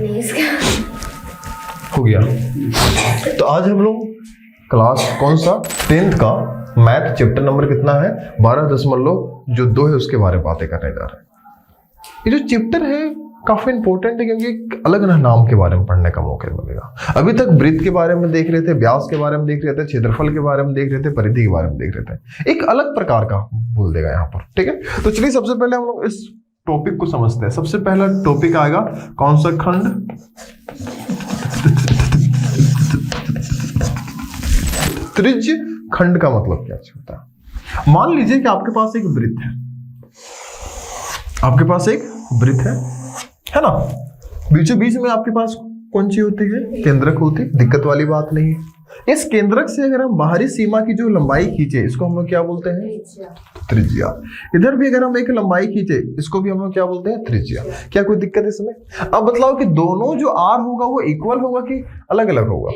नहीं इसका। हो गया। तो आज हम लोग क्लास कौन सा 10th का मैथ चैप्टर नंबर कितना है 12.2 है उसके बारे में बातें करने जा रहे हैं। ये जो चैप्टर है काफी इंपॉर्टेंट है क्योंकि एक अलग नाम के बारे में पढ़ने का मौका मिलेगा। अभी तक वृत्त के बारे में देख रहे थे, व्यास के बारे में देख रहे थे, क्षेत्रफल के बारे में देख रहे थे, परिधि के बारे में देख रहे थे। एक अलग प्रकार का बोल देगा यहाँ पर, ठीक है। तो चलिए सबसे पहले हम लोग इस टॉपिक को समझते हैं। सबसे पहला टॉपिक आएगा कौन सा खंड, त्रिज्य खंड का मतलब क्या होता है। मान लीजिए कि आपके पास एक वृत्त है, आपके पास एक वृत्त है ना, बीचों बीच में आपके पास कौन सी होती है, केंद्रक होती है, दिक्कत वाली बात नहीं है। इस केंद्रक से अगर हम बाहरी सीमा की जो लंबाई खींचे इसको हम लोग क्या बोलते हैं, त्रिज्या। इधर भी अगर हम एक लंबाई खींचे इसको भी हम लोग क्या बोलते हैं, त्रिज्या। क्या कोई दिक्कत है इसमें? अब बतलाओ कि दोनों जो आर होगा वो इक्वल होगा कि अलग अलग होगा?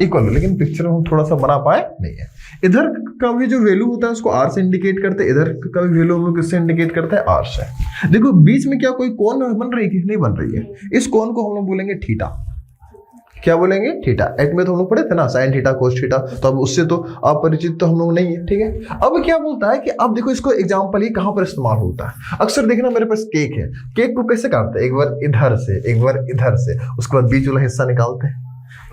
इक्वल। लेकिन पिक्चर हम थोड़ा सा बना पाए नहीं है। इधर का भी जो वैल्यू होता है उसको आर से इंडिकेट करते हैं, इधर का भी वैल्यू हम लोग किससे इंडिकेट करते हैं, आर से। देखो बीच में क्या कोई कोण बन रही है? नहीं बन रही है। इस कोण को हम लोग बोलेंगे थीटा। क्या बोलेंगे, थीटा। एट में तो हम लोग पढ़े थे ना, साइन थीटा कोस थीटा, तो अब उससे तो अपरिचित तो हम लोग नहीं है, ठीक है। अब क्या बोलता है कि अब देखो इसको एग्जांपल ही कहां पर इस्तेमाल होता है। अक्सर देखना मेरे पास केक है, केक को कैसे काटते हैं, एक बार इधर से एक बार इधर से, उसके बाद बीच वाला हिस्सा निकालते हैं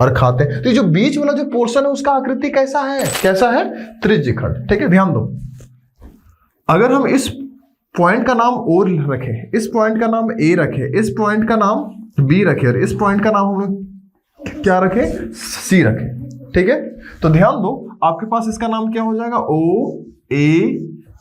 और खाते हैं। तो जो बीच वाला जो पोर्शन है उसका आकृति कैसा है, कैसा है, त्रिज्य खंड, ठीक है। ध्यान दो, अगर हम इस पॉइंट का नाम ओ रखें, इस पॉइंट का नाम ए रखें, इस पॉइंट का नाम बी रखें और इस पॉइंट का नाम हम लोग क्या रखे, सी रखे, ठीक है। तो ध्यान दो आपके पास इसका नाम क्या हो जाएगा, ओ ए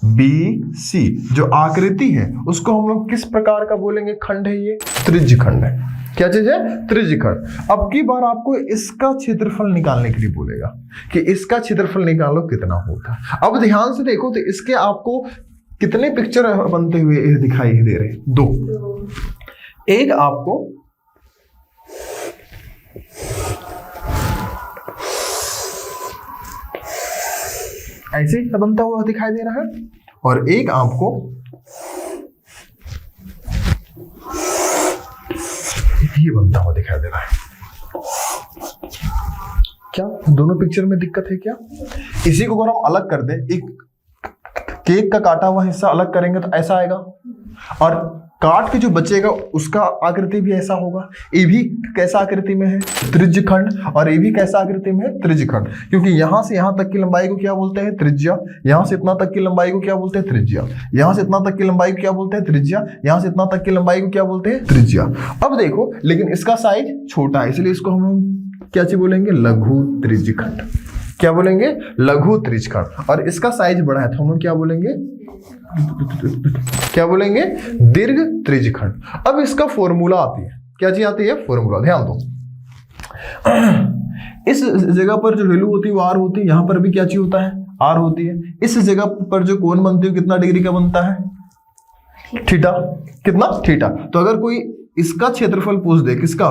बी सी। जो आकृति है उसको हम लोग किस प्रकार का बोलेंगे, खंड है ये, त्रिज्य खंड है। क्या चीज है, त्रिज्य खंड। अब की बार आपको इसका क्षेत्रफल निकालने के लिए बोलेगा कि इसका क्षेत्रफल निकालो कितना होता है। अब ध्यान से देखो तो इसके आपको कितने पिक्चर बनते हुए दिखाई दे रहे हैं, 2। एक आपको ऐसे बनता हुआ दिखाई दे रहा है और एक आपको ये बनता हुआ दिखाई दे रहा है। क्या दोनों पिक्चर में दिक्कत है क्या? इसी को अगर हम अलग कर दें, एक केक का काटा हुआ हिस्सा अलग करेंगे तो ऐसा आएगा और काट के जो बचेगा उसका आकृति भी ऐसा होगा। ये भी कैसा आकृति में है, त्रिज्य खंड, और ये भी कैसा आकृति में है, त्रिज्य खंड। क्योंकि यहां से यहां तक की लंबाई को क्या बोलते हैं, त्रिज्या। यहां से इतना तक की लंबाई को क्या बोलते हैं, त्रिज्या। यहां से इतना तक की लंबाई को क्या बोलते हैं, त्रिज्या। यहां से इतना तक की लंबाई को क्या बोलते हैं, त्रिज्या। अब देखो लेकिन इसका साइज छोटा है, इसलिए इसको हम क्या चीज बोलेंगे, लघु त्रिज्य खंड। क्या बोलेंगे, लघु त्रिज्य खंड। और इसका साइज बड़ा है तो हम लोग क्या बोलेंगे, क्या बोलेंगे, दीर्घ त्रिज्य खंड। अब इसका फॉर्मूला आती है, क्या चीज आती है, फॉर्मूला। ध्यान दो, इस जगह पर जो वैल्यू होती है वो आर होती है, यहां पर भी क्या चीज होता है, आर होती है। इस जगह पर जो कोण बनती है कितना डिग्री का बनता है, थीटा। कितना, थीटा। तो अगर कोई इसका क्षेत्रफल पूछ दे, किसका,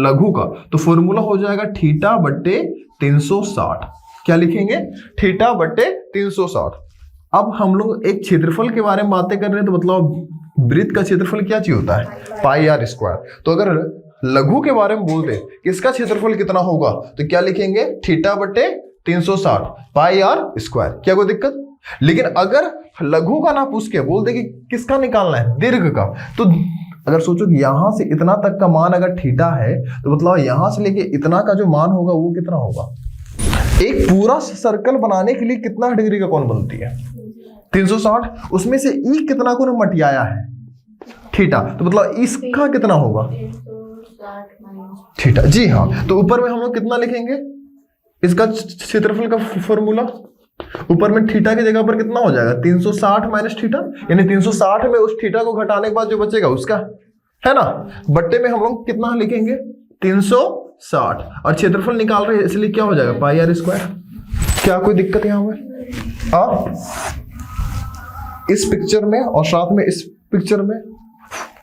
लघु का, तो फॉर्मूला हो जाएगा थीटा बट्टे 360। क्या लिखेंगे, थीटा बट्टे 360। अब हम लोग एक क्षेत्रफल के बारे में बातें कर रहे हैं तो मतलब वृत्त का क्षेत्रफल क्या चीज होता है, पाई आर स्क्वायर। तो अगर लघु के बारे में बोल दे इसका क्षेत्रफल कितना होगा तो क्या लिखेंगे, थीटा बट्टे 360 पाई आर स्क्वायर। क्या कोई दिक्कत? लेकिन अगर लघु का ना पूछ के बोल दे कि किसका निकालना है, दीर्घ का, तो अगर सोचो कि यहां से इतना तक का मान अगर थीटा है तो मतलब यहां से लेके इतना का जो मान होगा वो कितना होगा। एक पूरा सर्कल बनाने के लिए कितना डिग्री का कोण बनती है, 360। उसमें से ई कितना को मटियाया है, थीटा, तो मतलब इसका कितना होगा, थीटा। जी हाँ, तो ऊपर में हम लोग कितना लिखेंगे, इसका क्षेत्रफल का फॉर्मूला ऊपर में थीटा की जगह पर कितना हो जाएगा, 360 माइनस थीटा, यानी 360 में उस थीटा को घटाने के बाद जो बचेगा उसका, है ना, बट्टे में हम लोग कितना लिखेंगे, 360। और क्षेत्रफल निकाल रहे हैं इसलिए क्या हो जाएगा, पाई आर स्क्वायर। क्या कोई दिक्कत यहां में? इस पिक्चर में और साथ में इस पिक्चर में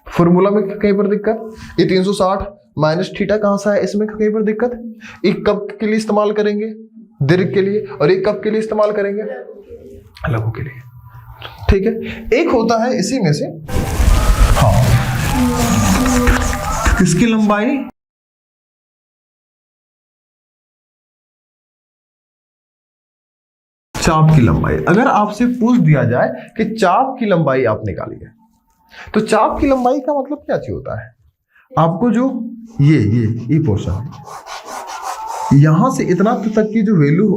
फॉर्मूला में कहीं पर दिक्कत, ये 360 माइनस थीटा कहां से है, इसमें कहीं पर दिक्कत। एक कब के लिए इस्तेमाल करेंगे, दीर्घ के लिए, और एक कब के लिए इस्तेमाल करेंगे, लघु के लिए, ठीक है। एक होता है इसी में से, हाँ किसकी लंबाई? चाप की लंबाई। अगर आपसे पूछ दिया जाए कि चाप की लंबाई आप निकालिए, तो चाप की लंबाई का मतलब क्या चीज होता है? आपको जो ये पोर्शन यहां से इतना तक की जो वैल्यू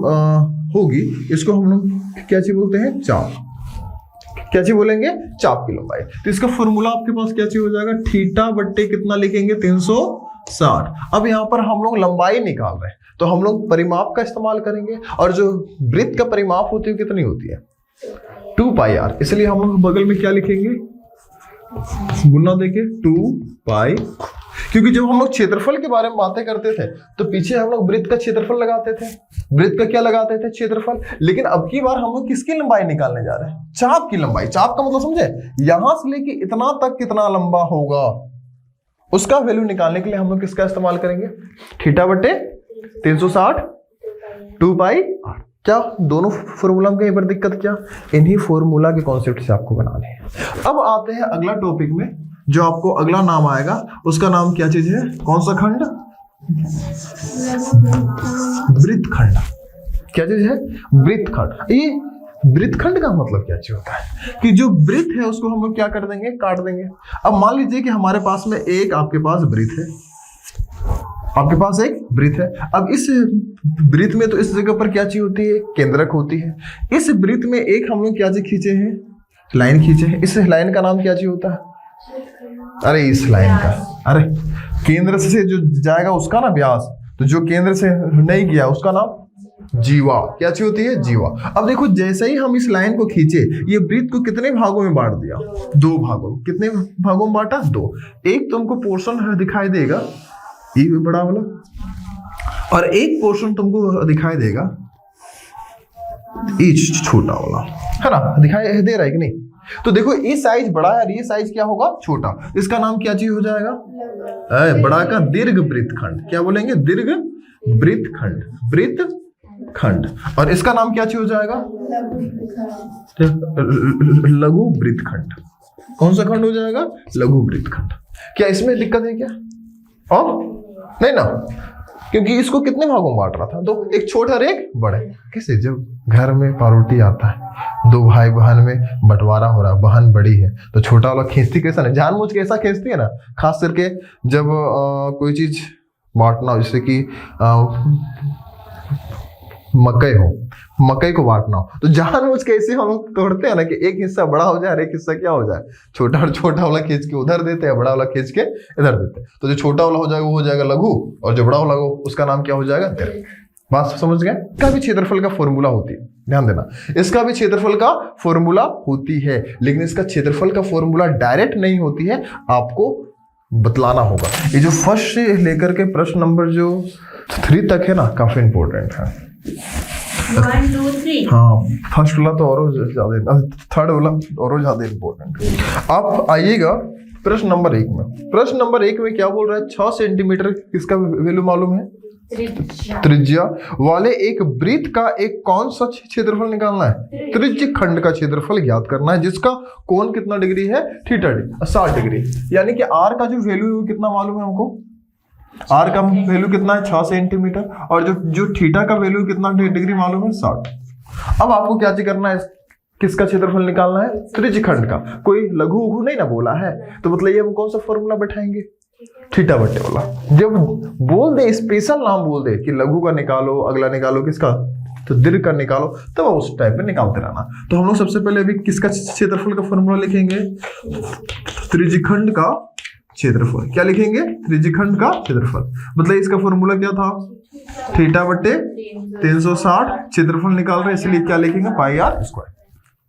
होगी, इसको हम लोग क्या चीज बोलते हैं? चाप। क्या चीज बोलेंगे? चाप की लंबाई। तो इसका फॉर्मूला आपके पास क्या चीज हो जाएगा? थीटा बट्टे कितना लिखेंगे? 360। अब यहां पर हम लोग लंबाई निकाल रहे हैं, तो हम लोग परिमाप का इस्तेमाल करेंगे, और जो वृत्त का परिमाप होती है कितनी होती है? 2 पाई आर। इसलिए हम लोग बगल में क्या लिखेंगे? गुना देके 2 पाई। क्योंकि जब हम लोग क्षेत्रफल के बारे में बातें करते थे, तो पीछे हम लोग वृत्त का क्षेत्रफल लगाते थे। वृत्त का क्या लगाते थे? क्षेत्रफल। लेकिन अब की बार हम लोग किसकी लंबाई निकालने जा रहे हैं? चाप की लंबाई। चाप का मतलब समझे? यहां से लेके इतना तक कितना लंबा होगा, उसका वैल्यू निकालने के लिए हम लोग किसका इस्तेमाल करेंगे? थीटा बटे 360 2 पाई आर। क्या दोनों फॉर्मूला में कहीं पर दिक्कत? क्या इन्हीं फॉर्मूला के कॉन्सेप्ट से आपको बनाने हैं। अब आते हैं अगला टॉपिक में, जो आपको अगला नाम आएगा, उसका नाम क्या चीज है? कौन सा खंड? वृत्तखंड। क्या चीज है? वृत्तखंड। ये वृत्तखंड का मतलब क्या चीज होता है? कि जो वृत्त है उसको हम लोग क्या कर देंगे? काट देंगे। अब मान लीजिए कि हमारे पास में एक आपके पास वृत्त है, आपके पास एक वृत्त है। अब इस वृत्त में तो इस जगह पर क्या चीज होती है? केंद्रक होती है। इस वृत्त में एक हम लोग क्या चीज खींचे हैं? लाइन खींचे हैं। इस लाइन का नाम क्या चीज होता है? अरे इस लाइन का, अरे केंद्र से जो जाएगा उसका ना व्यास, तो जो केंद्र से नहीं गया उसका नाम जीवा। क्या चीज होती है? जीवा। अब देखो, जैसे ही हम इस लाइन को खींचे, ये वृत्त को कितने भागों में बांट दिया? 2 भागों। कितने भागों में बांटा? 2। एक तुमको पोर्शन दिखाई देगा ये बड़ा वाला, और एक पोर्शन तुमको दिखाई देगा ये छोटा वाला, है ना? दिखाई दे रहा है कि नहीं? तो देखो, ये साइज बड़ा है और ये साइज क्या होगा? छोटा। इसका नाम क्या चीज हो जाएगा? बड़ा का दीर्घ वृत्तखंड। क्या बोलेंगे? दीर्घ वृत्तखंड। वृत्तखंड। और इसका नाम क्या चीज हो जाएगा? लघु वृत्तखंड। कौन सा खंड हो जाएगा? लघु वृत्तखंड। क्या इसमें दिक्कत है क्या? नहीं ना, क्योंकि इसको कितने भागों में बांट रहा था? 2। एक छोटा और एक बड़े। कैसे? जब घर में पारोटी आता है, 2 भाई बहन में बंटवारा हो रहा है, बहन बड़ी है, तो छोटा वाला खींचती कैसा? नहीं, जानबूझ के ऐसा खींचती है ना। खास करके जब कोई चीज बांटना हो, जैसे कि मकई हो, मकई को बांटना हो, तो जानबूझ के ऐसे हम लोग तोड़ते हैं ना कि एक हिस्सा बड़ा हो जाए और एक हिस्सा क्या हो जाए? छोटा। और छोटा वाला खींच के उधर देते हैं, बड़ा वाला खींच के इधर देते हैं। तो जो छोटा वाला हो जाएगा वो हो जाएगा लघु, और जो बड़ा वाला हो उसका नाम क्या हो जाएगा? दीर्घ। बात समझ गए? इसका भी क्षेत्रफल का फॉर्मूला होती है, ध्यान देना। इसका भी क्षेत्रफल का फॉर्मूला होती है, लेकिन इसका क्षेत्रफल का फॉर्मूला डायरेक्ट नहीं होती है, आपको बतलाना होगा। ये जो फर्स्ट से लेकर के प्रश्न नंबर जो 3 तक है ना, काफी इंपॉर्टेंट है। 1 2 3। हाँ, फर्स्ट वाला तो और ज्यादा, थर्ड वाला और ज्यादा इंपॉर्टेंट। आप आइएगा प्रश्न नंबर 1 में। प्रश्न नंबर 1 में क्या बोल रहा है? 6 सेंटीमीटर किसका वैल्यू मालूम है? त्रिज्या वाले एक वृत्त का एक कौन सा क्षेत्रफल निकालना है? त्रिज्य खंड का क्षेत्रफल ज्ञात करना है, जिसका कोण कितना डिग्री है? Theta 60 degree. यानी कि आर का जो वैल्यू है कितना मालूम है हमको? आर का वैल्यू कितना है? 6 सेंटीमीटर। और जो थीटा का वैल्यू कितना डिग्री मालूम है? 60। अब आपको क्या करना है? किसका क्षेत्रफल निकालना है? त्रिज्य खंड का। कोई लघु उघु नहीं ना बोला है, तो मतलब ये हम कौन सा फॉर्मूला बैठाएंगे? थीटा बट्टे वाला। जब बोल दे, स्पेशल नाम बोल दे कि लघु का निकालो, अगला निकालो किसका, तो दीर्घ का निकालो, तब उस टाइप में निकालते रहना। तो हम लोग सबसे पहले अभी किसका क्षेत्रफल का फॉर्मूला लिखेंगे? त्रिज्यखंड का क्षेत्रफल। क्या लिखेंगे? त्रिज्यखंड का क्षेत्रफल। मतलब इसका फॉर्मूला क्या था? थीटा बट्टे 360। क्षेत्रफल निकाल रहे हैं, इसलिए क्या लिखेंगे? पाई आर स्क्वायर,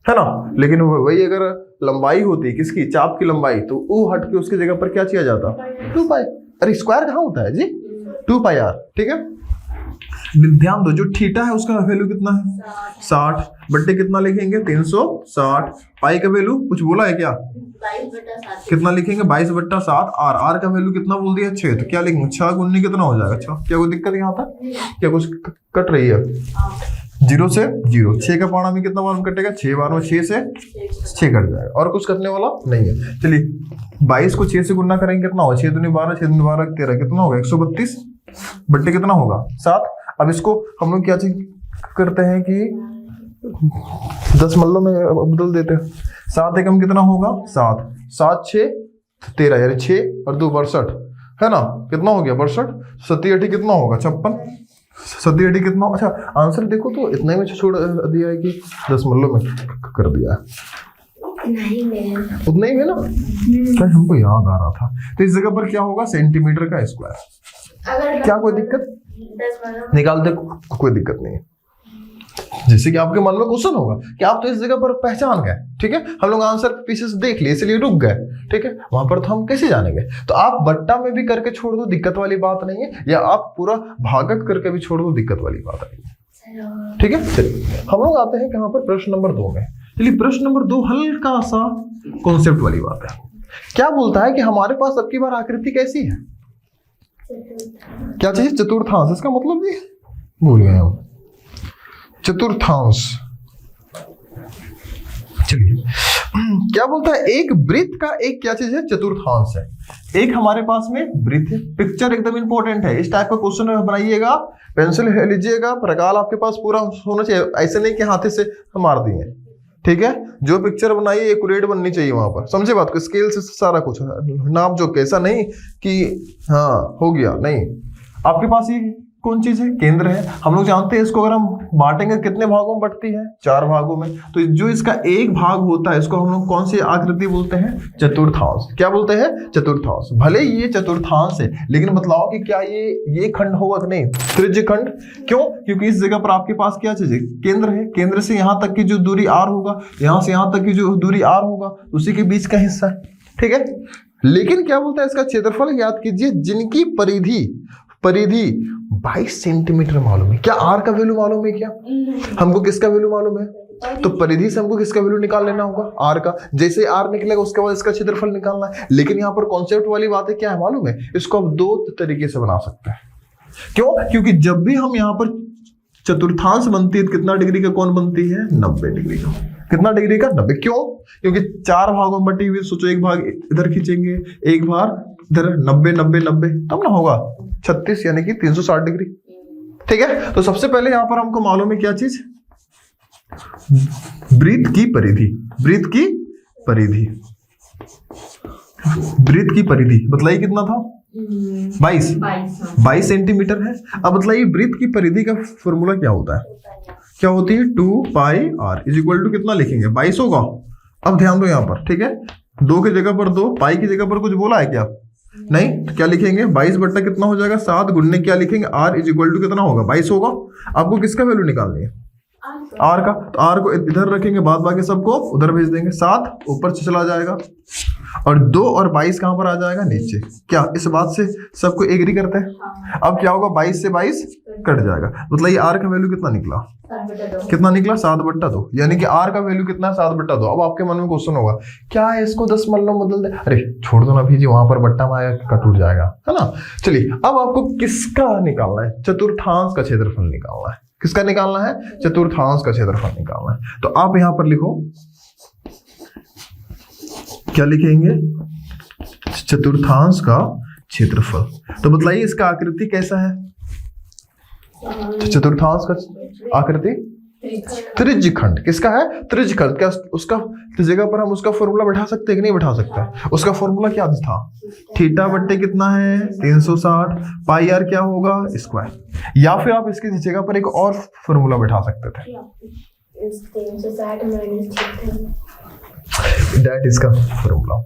है ना। लेकिन वही अगर लंबाई होती किसकी? चाप की लंबाई, तो वो हट के उसकी जगह पर क्या किया जाता? 2 पाई। अरे स्क्वायर कहाँ होता है जी? 2 पाई आर। ठीक है, ध्यान दो, जो थीटा है उसका वैल्यू कितना है? 60 बट्टे कितना लिखेंगे? 360। पाई का वैल्यू कुछ बोला है क्या? 22/7। कितना लिखेंगे? 22/7। आर का वैल्यू कितना बोल दिया? 6। तो क्या लिखेंगे? 6 गुनी कितना हो जाएगा? 6। क्या कोई दिक्कत यहाँ पर? क्या कुछ कट रही है? 0 से 0, 6 का पाना में कितना बार कटेगा, 6 बार में 6 से 6 कट जाएगा और कुछ करने वाला नहीं है। चलिए 22 को 6 से गुना करेंगे कितना होगा, 6 दूनी 12, 6 दूनी 12 13, कितना होगा 132 बट्टे कितना होगा 7। अब इसको हम लोग क्या चीज करते हैं कि दशमलव में बदल देते हैं। 7 एकम कितना होगा 7, 7 6 13 यानी 6 और 2 62 है ना, कितना हो गया 62, 7 8 कितना होगा 56, 7 8 कितना। अच्छा आंसर देखो तो इतना ही में छोड़ दिया है कि दशमलव में कर दिया है, नहीं में उतना ही में ना, क्या हमको याद आ रहा था। तो इस जगह पर क्या होगा सेंटीमीटर का स्क्वायर। अगर क्या कोई दिक्कत, दशमलव निकाल दे कोई दिक्कत नहीं है। जैसे कि आपके मन में क्वेश्चन होगा कि आप तो इस जगह पर पहचान गए, ठीक है, हम लोग आंसर पीछे से देख लिए इसलिए रुक गए, ठीक है, वहां पर तो हम कैसे जानेंगे। तो आप बट्टा में भी करके छोड़ दो, दिक्कत वाली बात नहीं है, या आप पूरा भागक करके भी छोड़ दो, दिक्कत वाली बात नहीं है, ठीक है। चलिए हम लोग आते हैं कहां पर, प्रश्न नंबर 2 में। चलिए प्रश्न नंबर 2 हल्का सा कॉन्सेप्ट वाली बात है। क्या बोलता है कि हमारे पास अब की बार आकृति कैसी है, क्या चाहिए, चतुर्थांश। इसका मतलब भी भूल गए हम, चतुर्थांश। चलिए क्या बोलता है, एक वृत्त का एक क्या चीज है, चतुर्थांश है। एक हमारे पास में वृत्त है, पिक्चर एकदम इंपॉर्टेंट है, इस टाइप का क्वेश्चन बनाइएगा, पेंसिल लीजिएगा, प्रकाल आपके पास पूरा होना चाहिए, ऐसे नहीं कि हाथे से मार दिए, ठीक है। जो पिक्चर बनाइए एक्यूरेट बननी चाहिए वहां पर, समझे बात को, स्केल से सारा कुछ नाप जो कैसा नहीं कि हाँ हो गया, नहीं। आपके पास ये कौन चीज है, केंद्र है। हम लोग जानते हैं इसको अगर हम बांटेंगे कितने भागों में बढ़ती है, 4 भागों में। तो जो इसका एक भाग होता है इसको हम लोग कौन सी आकृति बोलते हैं, चतुर्थांश। क्या बोलते हैं, चतुर्थांश। भले ये चतुर्थांश है लेकिन बतलाओ कि क्या ये खंड होगा कि नहीं, त्रिज्य खंड। क्यों, क्योंकि इस जगह पर आपके पास क्या चीज है, केंद्र है। केंद्र से यहां तक की जो दूरी r होगा, यहां से यहां तक की जो दूरी r होगा, उसी के बीच का हिस्सा है, ठीक है। लेकिन क्या बोलता है, इसका क्षेत्रफल याद कीजिए, जिनकी परिधि 22 सेंटीमीटर मालूम है। क्या आर का वैल्यू मालूम है, क्या हमको किसका वैल्यू मालूम है, तो परिधि से हमको किसका वैल्यू निकाल लेना होगा, आर का। जैसे आर निकलेगा उसके बाद इसका क्षेत्रफल निकालना है। लेकिन यहाँ पर कॉन्सेप्ट वाली बात है, क्या है मालूम है, इसको आप 2 तरीके से बना सकते हैं। क्यों, क्योंकि जब भी हम यहाँ पर चतुर्थांश बनती है, कितना डिग्री का कोण बनती है, 90 डिग्री का। कितना डिग्री का, 90। क्यों, क्योंकि 4 भागों में बटी हुई, सोचो एक भाग इधर खींचेंगे, एक भाग इधर, 90 90 90, तब ना होगा 36 यानी कि 360 डिग्री, ठीक है। तो सबसे पहले यहां पर हमको मालूम है क्या चीज, वृत्त की परिधि। वृत्त की परिधि, वृत्त की परिधि बताइए कितना था, 22 सेंटीमीटर है। अब बताइए वृत्त की परिधि का फॉर्मूला क्या होता है, क्या होती है, 2 पाई आर इज इक्वल टू कितना लिखेंगे, 22 होगा। अब ध्यान दो यहाँ पर, ठीक है, 2 की जगह पर 2, पाई की जगह पर कुछ बोला है क्या, नहीं, तो क्या लिखेंगे, 22 बट्टा कितना हो जाएगा 7 गुणने क्या लिखेंगे, आर इज इक्वल टू कितना होगा, 22 होगा। आपको किसका वैल्यू निकालनी है, आर का। तो आर को इधर रखेंगे, बाद बाकी सबको उधर भेज देंगे, 7 ऊपर से चला जाएगा और 2 और 22 कहां पर आ जाएगा, नीचे। क्या इस बात से सबको एग्री करते हैं। अब क्या होगा, 22 से 22 कट जाएगा, मतलब ये आर का वैल्यू कितना निकला, कितना निकला, 7/2, यानी कि आर का वैल्यू कितना है, 7/2। अब आपके मन में क्वेश्चन होगा, क्या है इसको दशमलव बदल दे, अरे छोड़ दो ना भीजी, वहां पर बट्टा में आया का टूट जाएगा, है ना। चलिए अब आपको किसका निकालना है, चतुर्थांश का क्षेत्रफल निकालना है। किसका निकालना है, चतुर्थांश का क्षेत्रफल निकालना है। तो आप यहां पर लिखो, क्या लिखेंगे, चतुर्थांश का क्षेत्रफल। तो बताइए इसका आकृति कैसा है, चतुर्थांश का आकृति त्रिज्य खंड। किसका है, त्रिज्य खंड। क्या उसका जगह पर हम उसका फॉर्मूला बैठा सकते हैं कि नहीं बैठा सकते, उसका फॉर्मूला क्या था, थीटा बट्टे कितना है 360, पाई आर क्या होगा, स्क्वायर। या फिर आप इसकी जगह पर एक और फॉर्मूला बैठा सकते थे, 360 दैट इसका फॉर्मूला,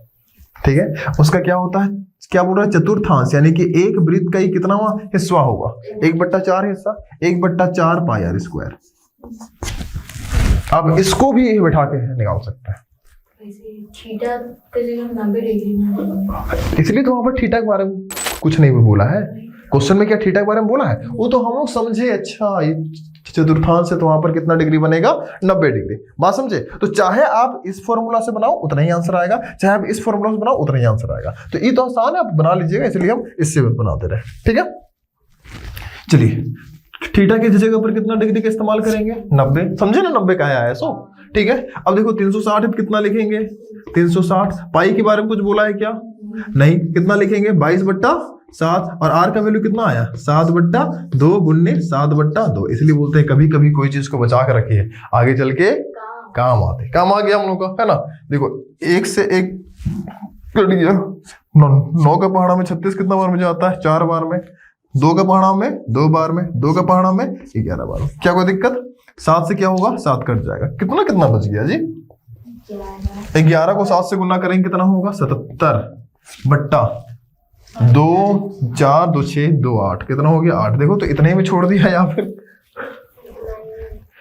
ठीक है। उसका क्या होता है, क्या बोल रहा है, चतुर्थांश, यानी कि एक वृत्त का ही कितना हिस्सा होगा, 1/4 हिस्सा, 1/4 पाई आर स्क्वायर। अब इसको भी बैठा के निकाल सकते हैं, थीटा की जगह 90 डिग्री, इसलिए तो वहां पर थीटा के बारे में कुछ नहीं बोला है। क्वेश्चन में क्या थीटा के बारे में बोला है, वो तो हम लोग समझे, अच्छा ये चतुर्थांश से तो वहां पर कितना डिग्री बनेगा, 90 डिग्री। बात समझे। तो चाहे आप इस फॉर्मूला से बनाओ उतना ही आंसर आएगा, चाहे आप इस फॉर्मूला से बनाओ उतना ही आंसर आएगा। तो ये तो आसान है, आप बना लीजिएगा, इसलिए हम इससे बनाते रहे, ठीक है। चलिए थीटा की जगह पर कितना डिग्री का इस्तेमाल करेंगे? 90। समझे ना 90 का आया है सो, ठीक है। अब देखो 360 कितना लिखेंगे? 360। पाई के बारे में कुछ बोला है क्या? नहीं। कितना लिखेंगे? 22/7। और आर का वैल्यू कितना आया? 7/2 गुन्ने 7/2। इसलिए बोलते हैं कभी कभी कोई चीज को बचा कर रखिए, आगे चल के काम आते। काम आ गया हम लोग का, है ना। देखो 1 से 1 कट गया। 9 का पहाड़ा में 36 कितना बार में जाता है? 4 बार में। 2 का पहाड़ा में 2 बार में। 2 का पहाड़ा में 11 बार में। क्या कोई दिक्कत? 7 से क्या होगा? 7 कट जाएगा। कितना कितना बच गया जी? 11 को 7 से गुना करेंगे कितना होगा? 77/2। 4 2 6 2 8 कितना हो गया? 8। देखो तो इतने ही में छोड़ दिया या फिर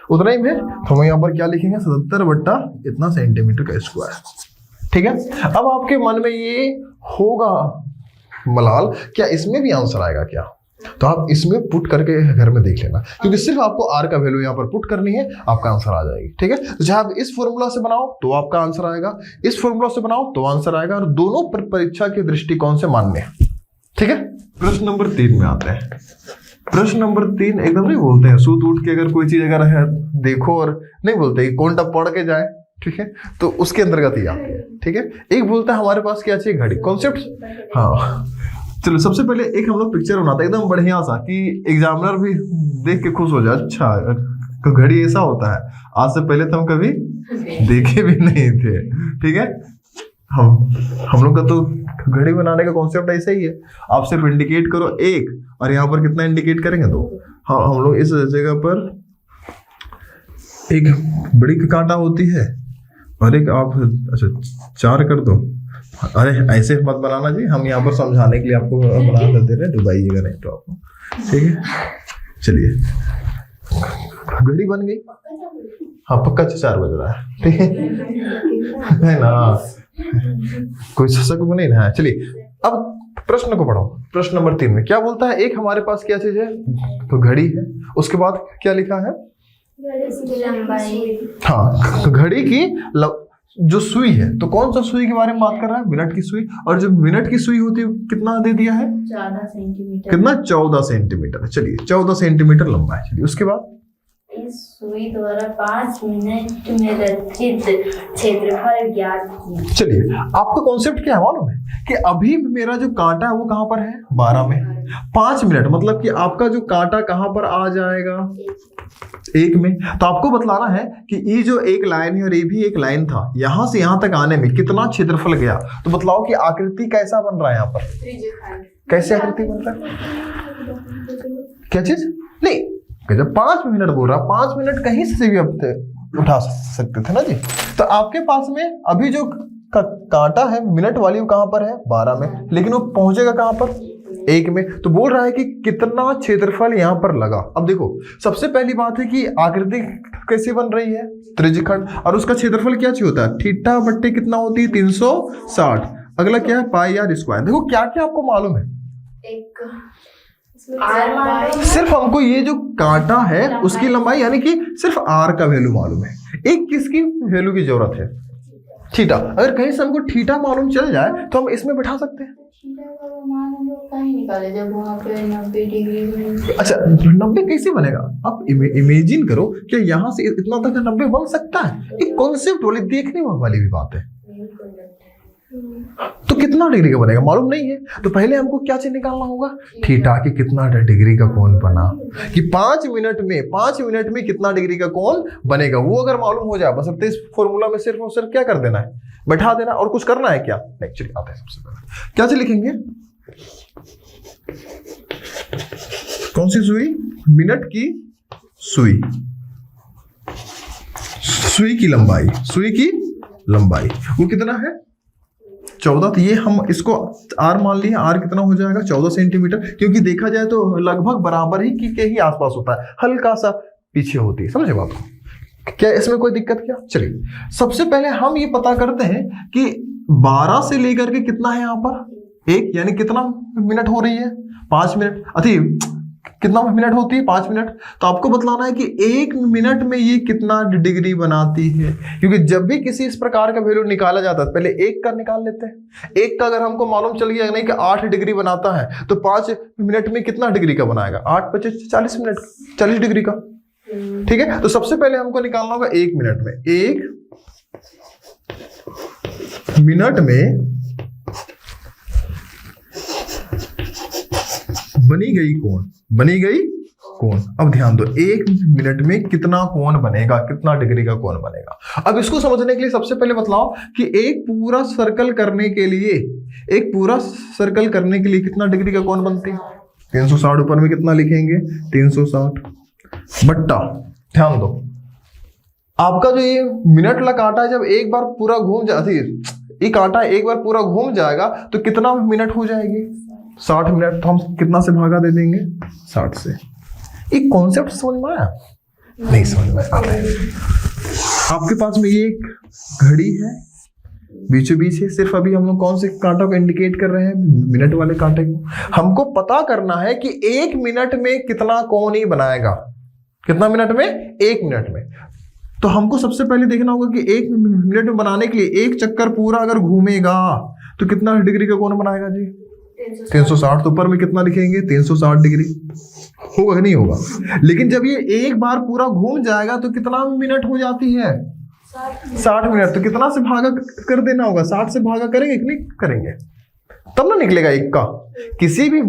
उतना ही में। तो हम यहाँ पर क्या लिखेंगे? 77 इतना सेंटीमीटर का स्क्वायर, ठीक है। अब आपके मन में ये होगा मलाल, क्या इसमें भी आंसर आएगा क्या? तो आप इसमें पुट करके घर में देख लेना, क्योंकि सिर्फ आपको आर का वैल्यू यहाँ पर पुट करनी है, आपका आंसर आ जाएगी, ठीक है। तो चाहे आप इस फॉर्मूला से बनाओ तो आपका आंसर आएगा, इस फॉर्मूला से बनाओ तो आंसर आएगा, और दोनों परीक्षा के दृष्टिकोण से मान्य है, ठीक है। प्रश्न नंबर 3 में आते हैं। प्रश्न नंबर 3 एकदम नहीं बोलते हैं सूत उठ के, अगर कोई चीज अगर है देखो और नहीं बोलते कौन टप पढ़ के जाए, ठीक है। तो उसके अंतर्गत ही आती है, ठीक है। एक बोलता है हमारे पास क्या चाहिए? घड़ी। कॉन्सेप्ट, हाँ। चलो सबसे पहले एक हम लोग पिक्चर बनाते हैं एकदम बढ़िया सा, कि एग्जामिनर भी देख के खुश हो जाए, अच्छा तो घड़ी ऐसा होता है, आज से पहले तो हम कभी देखे भी नहीं थे, ठीक है। हम लोग का तो घड़ी बनाने का कॉन्सेप्ट ऐसा ही है, आप सिर्फ इंडिकेट करो 1 और यहाँ पर कितना इंडिकेट करेंगे 2। हाँ, हम लोग इस जगह पर एक बड़ी कांटा होती है और एक आप अच्छा 4 कर दो। अरे ऐसे मत बनाना जी, हम यहाँ पर समझाने के लिए आपको बना देते रहे, डुबाइएगा नहीं तो आपको, ठीक है। चलिए घड़ी बन गई, हाँ पक्का 4 बज रहा है, ठीक है ना, कोई शक नहीं ना है। चलिए अब प्रश्न को पढ़ो। प्रश्न नंबर 3 में क्या बोलता है? एक हमारे पास क्या चीज है? तो घड़ी है। उसके बाद क्या लिखा है? हाँ, तो घड़ी की जो सुई है, तो कौन सा सुई के बारे में बात कर रहा है? मिनट की सुई। और जो मिनट की सुई होती है कितना दे दिया है? 14 सेंटीमीटर। कितना? 14 सेंटीमीटर। चलिए 14 सेंटीमीटर लंबा है। चलिए उसके बाद इस सुई द्वारा 5 मिनट में रचित क्षेत्रफल ज्ञात कीजिए। चलिए आपका कॉन्सेप्ट क्या है मालूम है? कि अभी मेरा जो कांटा है वो कहां पर है? 12 में। 5 मिनट मतलब कि आपका जो कांटा कहां पर आ जाएगा? 1 में। तो आपको बतलाना है कि ये जो एक लाइन है और ये भी एक लाइन था, यहां से यहां तक आने में कितना क्षेत्रफल गया। तो बतलाओ कि आकृति कैसा बन रहा है यहाँ पर? कैसे आकृति बन रहा है? क्या चीज? नहीं, जब 5 मिनट बोल रहा, 5 मिनट कहीं से भी आप उठा सकते थे ना जी। तो आपके पास में अभी जो कांटा है मिनट वाली वो कहां पर है? 12 में, लेकिन वो पहुंचेगा कहां पर? 1 में। तो बोल रहा है कि कितना क्षेत्रफल यहां पर लगा। अब देखो सबसे पहली बात है कि आकृति कैसे बन रही है? त्रिज्यखंड। और उसका क्षेत्रफल क्या चाहिए होता है? थीटा बट्टे कितना होती है? 360। अगला क्या है? पाई आर स्क्वायर। देखो क्या क्या आपको मालूम है? सिर्फ हमको ये जो कांटा है उसकी लंबाई यानी कि सिर्फ आर का वैल्यू मालूम है। एक किसकी वैल्यू की जरूरत है? थीटा। अगर कहीं से हमको थीटा मालूम चल जाए तो हम इसमें बैठा सकते हैं। जब वहाँ पे 90 डिग्री। अच्छा 90 कैसे बनेगा? आप इमेजिन करो कि यहाँ से इतना तक 90 बन सकता है। एक कॉन्सेप्ट वाली देखने वाली भी बात है। तो कितना डिग्री का बनेगा मालूम नहीं है, तो पहले हमको क्या चीज निकालना होगा? थीटा की कितना डिग्री का कोण बना, कि 5 मिनट में कितना डिग्री का कोण बनेगा, वो अगर मालूम हो जाए बस अब इस फॉर्मूला में सिर्फ और सिर्फ क्या कर देना है? बैठा देना। और कुछ करना है क्या? नहीं। चलिए आते हैं सबसे पहले क्या चीज लिखेंगे? कौन सी सुई? मिनट की सुई। सुई की लंबाई वो कितना है? 14। तो ये हम इसको आर मान लिया। आर कितना हो जाएगा? 14 सेंटीमीटर, क्योंकि देखा जाए तो लगभग बराबर ही के ही आसपास होता है, हल्का सा पीछे होती है। समझे बात को? क्या इसमें कोई दिक्कत क्या? चलिए सबसे पहले हम ये पता करते हैं कि 12 से लेकर के कितना है यहाँ पर? 1, यानी कितना मिनट हो रही है? 5 मिनट। अति कितना मिनट होती है? 5 मिनट। तो आपको बतलाना है कि 1 मिनट में ये कितना डिग्री बनाती है, क्योंकि जब भी किसी इस प्रकार का वैल्यू निकाला जाता है पहले 1 का निकाल लेते हैं। 1 का अगर हमको मालूम चल गया नहीं कि 8 डिग्री बनाता है, तो 5 मिनट में कितना डिग्री का बनाएगा? 8 × 5 = 40 मिनट, 40 डिग्री का। ठीक है, तो सबसे पहले हमको निकालना होगा 1 मिनट में। 1 मिनट में बनी गई कोण, बनी गई कोण। अब ध्यान दो, 1 मिनट में कितना कोण बनेगा, कितना डिग्री का कोण बनेगा। अब इसको समझने के लिए सबसे पहले बतलाओ कि एक पूरा सर्कल करने के लिए, एक पूरा सर्कल करने के लिए कितना डिग्री का कोण बनती है? 360। ऊपर में कितना लिखेंगे? 360 बट्टा, ध्यान दो, आपका जो ये मिनट वाला कांटा है जब एक बार पूरा घूम जाती है, ये कांटा एक बार पूरा घूम जाएगा तो कितना मिनट हो जाएगी? 60 मिनट। तो हम कितना से भागा दे देंगे? 60 से। एक कॉन्सेप्ट समझ में आया? नहीं समझ में आता है। आपके पास में ये एक घड़ी है, बीचों बीच है। सिर्फ अभी हम लोग कौन से कांटों को इंडिकेट कर रहे हैं? मिनट वाले कांटे को। हमको पता करना है कि 1 मिनट में कितना कोण ही बनाएगा। कितना मिनट में? 1 मिनट में। तो हमको सबसे पहले देखना होगा कि 1 मिनट में बनाने के लिए एक चक्कर पूरा अगर घूमेगा तो कितना डिग्री का कोण बनाएगा जी? 360। तो ऊपर में कितना लिखेंगे? 360 डिग्री। होगा कि नहीं होगा? लेकिन जब ये एक बार पूरा घूम जाएगा तो कितना मिनट हो जाती है? 60 मिनट। तो कितना से भागा कर देना होगा? 60 से भागा करेंगे कि नहीं करेंगे? तब ना निकलेगा 1 का। किसी भी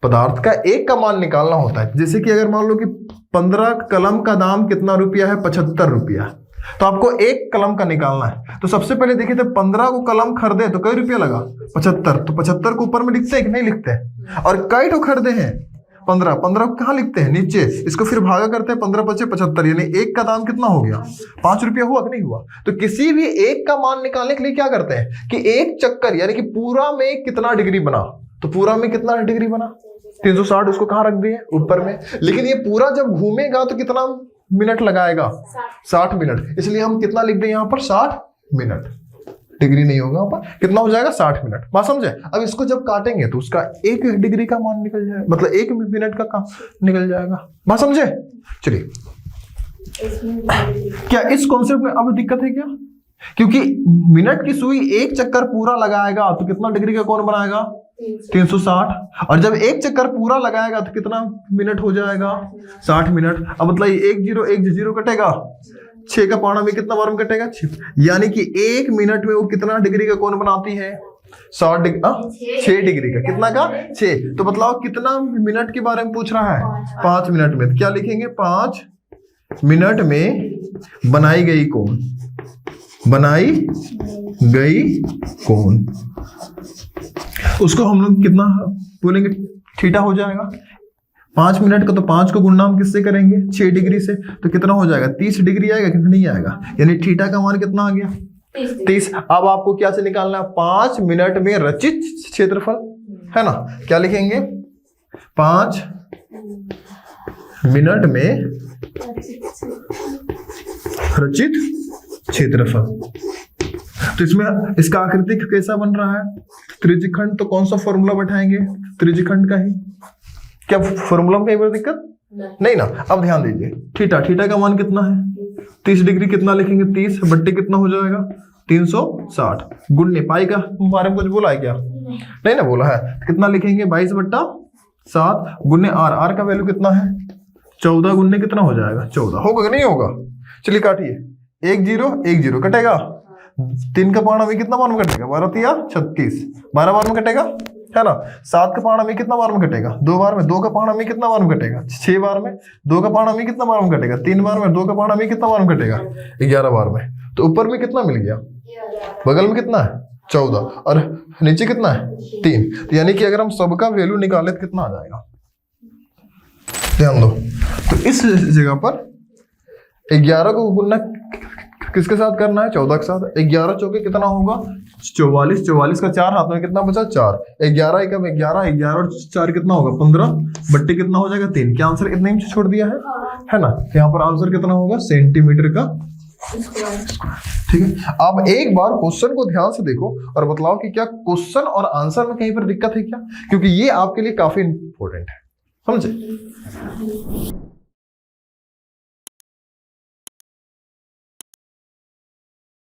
पदार्थ का 1 का मान निकालना होता है। जैसे कि अगर मान लो कि 15 कलम का दाम कितना रुपया है? 75 रुपया। तो आपको 1 कलम का निकालना है। तो सबसे पहले देखिए, तो 15 को कलम खरीदे तो कई रुपया लगा? 75। तो 75 को ऊपर में लिखते हैं कि नहीं लिखते हैं? और कई तो खरीदे हैं? 15। 15 को कहाँ लिखते हैं? नीचे। इसको फिर भागा करते हैं 15 × 5 = 75, यानी 1 का दाम कितना हो गया? 5 रुपया हुआ कि नहीं हुआ? तो किसी भी 1 का मान निकालने के लिए क्या करते हैं कि एक चक्कर, यानी कि पूरा में कितना डिग्री बना, तो पूरा में कितना डिग्री बना? 360। उसको कहाँ रख दिए? ऊपर में। लेकिन ये पूरा जब घूमेगा तो कितना मिनट लगाएगा? 60 मिनट। इसलिए हम कितना लिख दें यहाँ पर? 60 मिनट। डिग्री नहीं होगा यहाँ पर। कितना हो जाएगा? 60 मिनट। बात समझे? अब इसको जब काटेंगे तो उसका 1 डिग्री का मान निकल जाएगा, मतलब 1 मिनट का काम निकल जाएगा। बात समझे? चलिए, क्या इस कॉन्सेप्ट में अब दिक्कत है क्या? क्योंकि मिनट की सुई एक चक्कर पूरा लगाएगा तो कितना डिग्री का कोण बनाएगा? 360। और जब एक चक्कर पूरा लगाएगा तो कितना मिनट हो जाएगा? 60 मिनट। अब मतलब 1 0 कटेगा, 6 का पाना में कितना बार में कटेगा? 6। यानी कि 1 मिनट में वो कितना डिग्री का कोण बनाती है? 60 डिग्री। 6 डिग्री का। कितना का? 6। तो बतलाओ कितना मिनट के बारे में पूछ रहा है? 5 मिनट में। तो क्या लिखेंगे? 5 मिनट में बनाई गई कोण, बनाई गई कोण। उसको हम लोग कितना बोलेंगे? थीटा हो जाएगा। 5 मिनट का तो 5 को गुणा हम किससे करेंगे? 6 डिग्री से। तो कितना हो जाएगा? 30 डिग्री आएगा कि नहीं आएगा? यानी थीटा का मान कितना आ गया? 30। अब आपको क्या से निकालना है? 5 मिनट में रचित क्षेत्रफल, है ना? क्या लिखेंगे? 5 मिनट में रचित क्षेत्रफल। तो इसमें इसका आकृति कैसा बन रहा है? त्रिज्यखंड। तो कौन सा फॉर्मूला बैठाएंगे? त्रिज्यखंड का ही। क्या फॉर्मूला में कहीं पर दिक्कत नहीं ना? अब ध्यान दीजिए, थीटा, थीटा का मान कितना है? 30 डिग्री। कितना लिखेंगे? 30 बट्टे कितना हो जाएगा? 360। गुणने पाई का बारे में कुछ बोला है क्या? नहीं ना बोला है। कितना लिखेंगे? 22/7 गुणने आर। आर का वैल्यू कितना है? 14 गुणने कितना हो जाएगा? 14। होगा कि नहीं होगा? चलिए काटिए। 1 0 1 0 कटेगा। 3 का पाना में कितना बार में कटेगा? 12 × 36, 12 बार में कटेगा, है ना? 7 का पाना में कितना बार में कटेगा? 2 बार में। 2 का पाना में कितना बार में कटेगा? 6 बार में। 2 का पाना में कितना बार में कटेगा? 3 बार में। 2 का पाना में कितना बार में कटेगा? 11 बार में। तो ऊपर में कितना मिल गया? बगल में कितना है? 14। और नीचे कितना है? 3। तो यानी कि अगर हम सबका वैल्यू निकाले तो कितना आ जाएगा? ध्यान दो। तो इस जगह पर 11 को गुणा किसके साथ करना है? 14 के साथ। 11 चौके कितना होगा? 44। 44 का 4 हाथ में कितना बचा? 4। 11 एकम 11, 11 और 4 कितना होगा? 15 बट्टे कितना हो जाएगा? 3। क्या आंसर इतने में छोड़ दिया है ना? यहाँ पर आंसर कितना होगा? सेंटीमीटर का ठीक है। अब एक बार क्वेश्चन को ध्यान से देखो और बतलाओ कि क्या क्वेश्चन और आंसर में कहीं पर दिक्कत है क्या? क्योंकि ये आपके लिए काफी इंपॉर्टेंट है। समझे?